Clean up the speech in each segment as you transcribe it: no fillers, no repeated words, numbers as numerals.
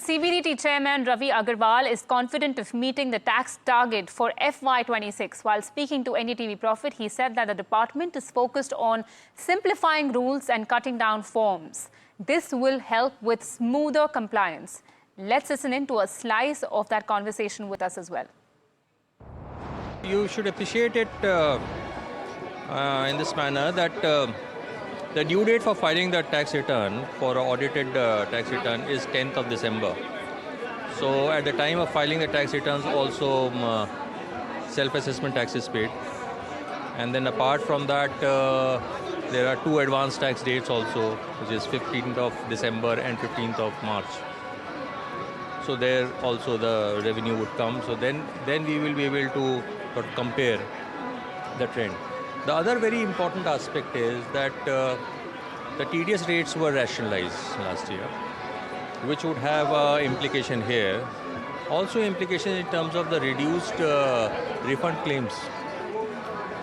CBDT Chairman Ravi Agarwal is confident of meeting the tax target for FY26. While speaking to NDTV Profit, he said that the department is focused on simplifying rules and cutting down forms. This will help with smoother compliance. Let's listen in to a slice of that conversation with us as well. You should appreciate it in this manner that the due date for filing the tax return for an audited tax return is 10th of December. So at the time of filing the tax returns also self-assessment tax is paid. And then apart from that there are two advance tax dates also, which is 15th of December and 15th of March. So there also the revenue would come. So then we will be able to sort of compare the trend. The other very important aspect is that the TDS rates were rationalized last year, which would have implication here. Also implication in terms of the reduced refund claims.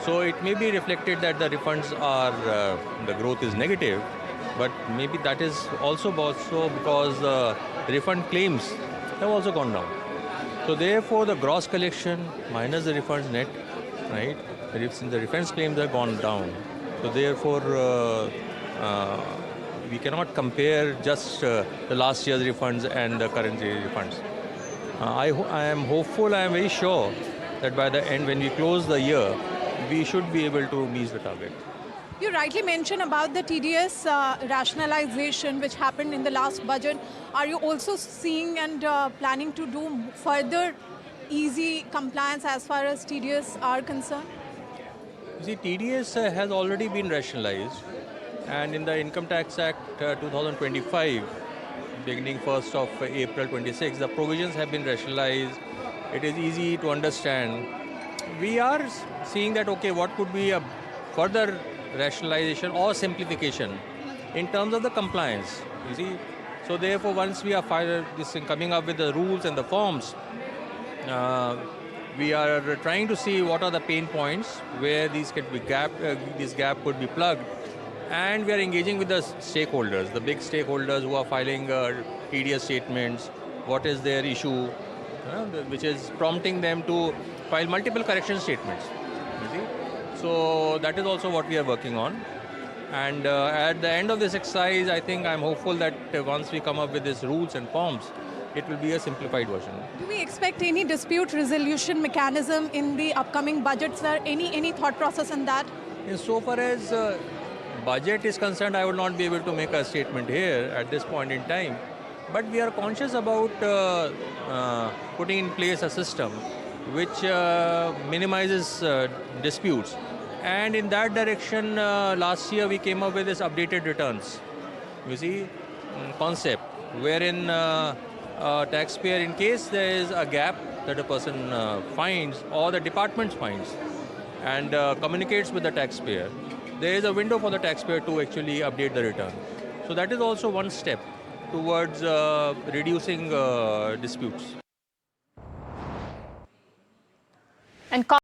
So it may be reflected that the refunds are, the growth is negative, but maybe that is also because the refund claims have also gone down. So therefore the gross collection minus the refunds net, right? Since the refunds claims have gone down, so therefore we cannot compare just the last year's refunds and the current year's refunds. I am hopeful, I am very sure that by the end, when we close the year, we should be able to meet the target. You rightly mentioned about the TDS rationalization which happened in the last budget. Are you also seeing and planning to do further easy compliance as far as TDS are concerned? See, TDS has already been rationalized, and in the Income Tax Act 2025, beginning 1st of April 26, the provisions have been rationalized. It is easy to understand. We are seeing that, okay, what could be a further rationalization or simplification in terms of the compliance, you see. So therefore, once we are coming up with the rules and the forms, we are trying to see what are the pain points where these could be this gap could be plugged, and we are engaging with the stakeholders, the big stakeholders who are filing TDS statements. What is their issue, which is prompting them to file multiple correction statements. You see, so that is also what we are working on. And at the end of this exercise, I think I'm hopeful that once we come up with these rules and forms, it will be a simplified version. Do we expect any dispute resolution mechanism in the upcoming budget, sir? Any thought process on that? Yes, so far as budget is concerned, I will not be able to make a statement here at this point in time. But we are conscious about putting in place a system which minimizes disputes. And in that direction, last year we came up with this updated returns, you see, concept, wherein taxpayer, in case there is a gap that a person finds or the department finds and communicates with the taxpayer, there is a window for the taxpayer to actually update the return. So that is also one step towards reducing disputes. And